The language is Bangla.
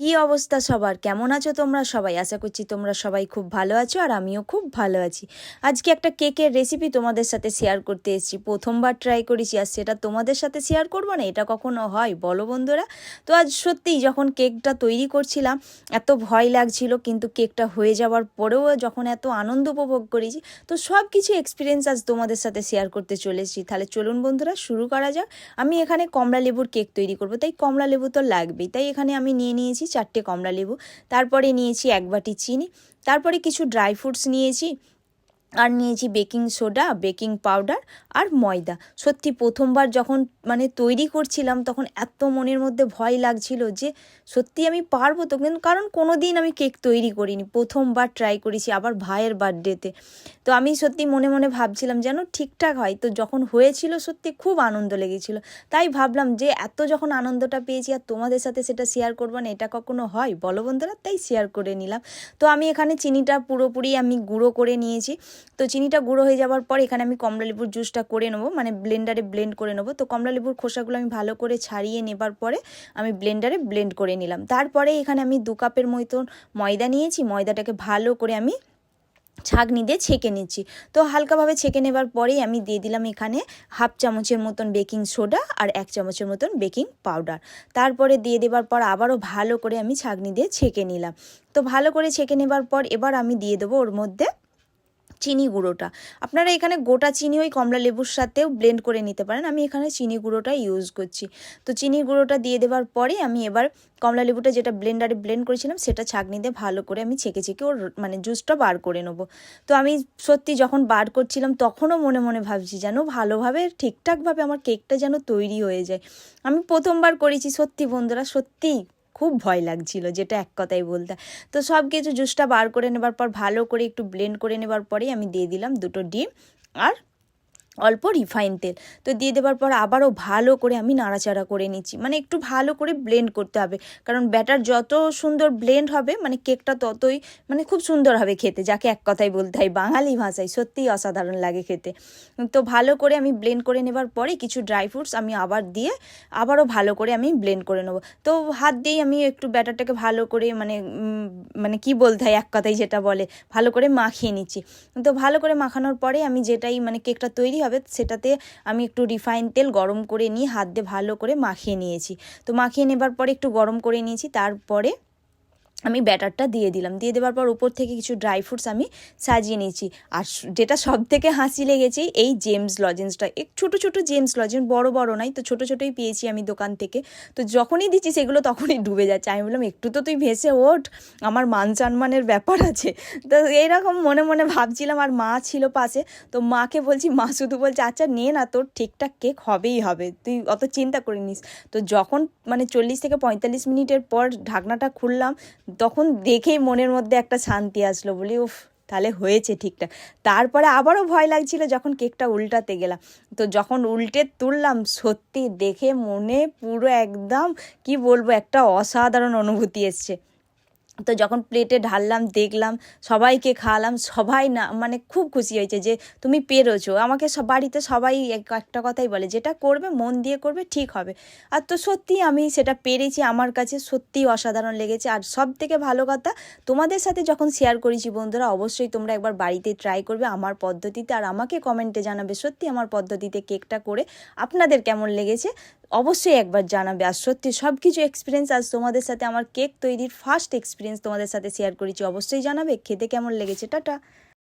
কি অবস্থা সবার? কেমন আছো তোমরা সবাই? আশা করছি তোমরা সবাই খুব ভালো আছো আর আমিও খুব ভালো আছি। আজকে একটা কেকের রেসিপি তোমাদের সাথে শেয়ার করতে এসেছি। প্রথমবার ট্রাই করেছি আর সেটা তোমাদের সাথে শেয়ার করবো না, এটা কখনো হয় বলো বন্ধুরা? তো আজ সত্যিই যখন কেকটা তৈরি করছিলাম এত ভয় লাগছিল, কিন্তু কেকটা হয়ে যাওয়ার পরেও যখন এত আনন্দ উপভোগ করেছি, তো সব কিছু এক্সপিরিয়েন্স আজ তোমাদের সাথে শেয়ার করতে চলেছি। তাহলে চলুন বন্ধুরা শুরু করা যাক। আমি এখানে কমলা লেবুর কেক তৈরি করব, তাই কমলা লেবু তো লাগবেই। তাই এখানে আমি নিয়ে নিয়েছি 4টে কমলা লেবু, তারপরে নিয়েছি 1 বাটি চিনি, তারপরে কিছু ড্রাই ফ্রুটস নিয়েছি, আর নিয়েছি বেকিং সোডা, বেকিং পাউডার আর ময়দা। সত্যি প্রথমবার যখন তৈরি করছিলাম তখন এত মনের মধ্যে ভয় লাগছিল যে সত্যি আমি পারবো তো, কিন্তু কারণ কোনো দিন আমি কেক তৈরি করিনি, প্রথমবার ট্রাই করেছি, আবার ভাইয়ের বার্থডেতে। তো আমি সত্যি মনে মনে ভাবছিলাম যেন ঠিকঠাক হয়। তো যখন হয়েছিল সত্যি খুব আনন্দ লেগেছিল। তাই ভাবলাম যে এত যখন আনন্দটা পেয়েছি আর তোমাদের সাথে সেটা শেয়ার করবো না, এটা কখনো হয় বলো বন্ধুরা? তাই শেয়ার করে নিলাম। তো আমি এখানে চিনিটা পুরোপুরি আমি গুঁড়ো করে নিয়েছি। তো চিনিটা গুঁড়ো হয়ে যাওয়ার পর এখানে আমি কমলালেবুর জুসটা করে নেবো, ব্লেন্ডারে ব্লেন্ড করে নেবো। তো কমলালেবুর খোসাগুলো আমি ভালো করে ছাড়িয়ে নেবার পরে আমি ব্লেন্ডারে ব্লেন্ড করে নিলাম। তারপরে এখানে আমি 2 কাপের মতন ময়দা নিয়েছি। ময়দাটাকে ভালো করে আমি ছাঁকনি দিয়ে ছেঁকে নিচ্ছি। তো হালকাভাবে ছেঁকে নেবার পরেই আমি দিয়ে দিলাম এখানে 1/2 চামচের মতন বেকিং সোডা আর 1 চামচের মতন বেকিং পাউডার। তারপরে দিয়ে দেবার পর আবারও ভালো করে আমি ছাঁকনি দিয়ে ছেঁকে নিলাম। তো ভালো করে ছেঁকে নেবার পর এবার আমি দিয়ে দেবো ওর মধ্যে চিনি গুঁড়োটা। আপনারা এখানে গোটা চিনি ওই কমলা লেবুর সাথেও ব্লেন্ড করে নিতে পারেন, আমি এখানে চিনি গুঁড়োটা ইউজ করছি। তো চিনি গুঁড়োটা দিয়ে দেওয়ার পরে আমি এবার কমলা লেবুটা যেটা ব্লেন্ডারে ব্লেন্ড করেছিলাম সেটা ছাঁকনি দিয়ে ভালো করে আমি ছেঁকে ছেঁকে ওর জুসটা বার করে নেবো। তো আমি সত্যি যখন বার করছিলাম তখনও মনে মনে ভাবছি যেন ভালোভাবে ঠিকঠাকভাবে আমার কেকটা যেন তৈরি হয়ে যায়। আমি প্রথমবার করেছি সত্যি বন্ধুরা, সত্যিই খুব ভয় লাগছিল, যেটা এক কথাই বলতে। তো সব কিছু জুসটা বার করে নেবার পর ভালো করে একটু ব্লেন্ড করে নেবার পরেই আমি দিয়ে দিলাম 2টো ডিম আর অল্প রিফাইন তেল। তো দিয়ে দেওয়ার পর আবারও ভালো করে আমি নাড়াচাড়া করে নিচ্ছি, একটু ভালো করে ব্লেন্ড করতে হবে, কারণ ব্যাটার যত সুন্দর ব্লেন্ড হবে কেকটা ততই খুব সুন্দর হবে খেতে, যাকে এক কথাই বলতে হয় বাঙালি ভাষায় সত্যিই অসাধারণ লাগে খেতে। তো ভালো করে আমি ব্লেন্ড করে নেবার পরে কিছু ড্রাই ফ্রুটস আমি আবার দিয়ে আবারও ভালো করে আমি ব্লেন্ড করে নেবো। তো হাত দিয়েই আমি একটু ব্যাটারটাকে ভালো করে কি বলতে হয় এক কথাই যেটা বলে ভালো করে মাখিয়ে নিচ্ছি। তো ভালো করে মাখানোর পরে আমি যেটাই কেকটা তৈরি হবে সেটাতে আমি একটু রিফাইন তেল গরম করে নিয়ে হাত দিয়ে ভালো করে মাখিয়ে নিয়েছি। তো মাখিয়ে নেবার পরে একটু গরম করে নিয়েছি, তারপরে আমি ব্যাটারটা দিয়ে দিলাম। দিয়ে দেওয়ার পর উপর থেকে কিছু ড্রাই ফ্রুটস আমি সাজিয়ে নিয়েছি। আর যেটা সব থেকে হাসি লেগেছে এই জেমস লজেন্সটা, ছোটো ছোটো জেমস লজেন্স, বড় বড় নাই, তো ছোটো ছোটোই পেয়েছি আমি দোকান থেকে। তো যখনই দিচ্ছি সেগুলো তখনই ডুবে যাচ্ছে। আমি বললাম একটু তো তুই ভেসে ওঠ, আমার মান সম্মানের ব্যাপার আছে। তো এইরকম মনে মনে ভাবছিলাম, আর মা ছিল পাশে। তো মাকে বলছি, মা শুধু বলছে আচ্ছা নে না, তোর ঠিকঠাক কেক হবেই হবে, তুই অত চিন্তা করে নিস। তো যখন 40 থেকে 45 মিনিটের পর ঢাকনাটা খুললাম তখন দেখেই মনের মধ্যে একটা শান্তি আসলো, বলি উফ তাহলে হয়েছে ঠিকঠাক। তারপরে আবারও ভয় লাগছিল যখন কেকটা উল্টাতে গেলাম। তো যখন উল্টে তুললাম সত্যি দেখে মনে পুরো একদম কি বলবো একটা অসাধারণ অনুভূতি এসছে। তো যখন প্লেটে ঢাললাম দেখলাম সবাইকে খাওয়ালাম, সবাই না খুব খুশি হয়েছে যে তুমি পেরেছো। আমাকে বাড়িতে সবাই একটা কথাই বলে, যেটা করবে মন দিয়ে করবে ঠিক হবে। আর তো সত্যি আমি সেটা পেরেছি, আমার কাছে সত্যিই অসাধারণ লেগেছে। আর সব থেকে ভালো কথা, তোমাদের সাথে যখন শেয়ার করেছি বন্ধুরা, অবশ্যই তোমরা একবার বাড়িতে ট্রাই করবে আমার পদ্ধতিতে, আর আমাকে কমেন্টে জানাবে সত্যি আমার পদ্ধতিতে কেকটা করে আপনাদের কেমন লেগেছে, অবশ্যই একবার জানাবে। আর সত্যি সব কিছু এক্সপিরিয়েন্স আজ তোমাদের সাথে আমার কেক তৈরির ফার্স্ট এক্সপিরিয়েন্স তোমাদের সাথে শেয়ার করেছি, অবশ্যই জানাবে খেতে কেমন লেগেছে। টাটা।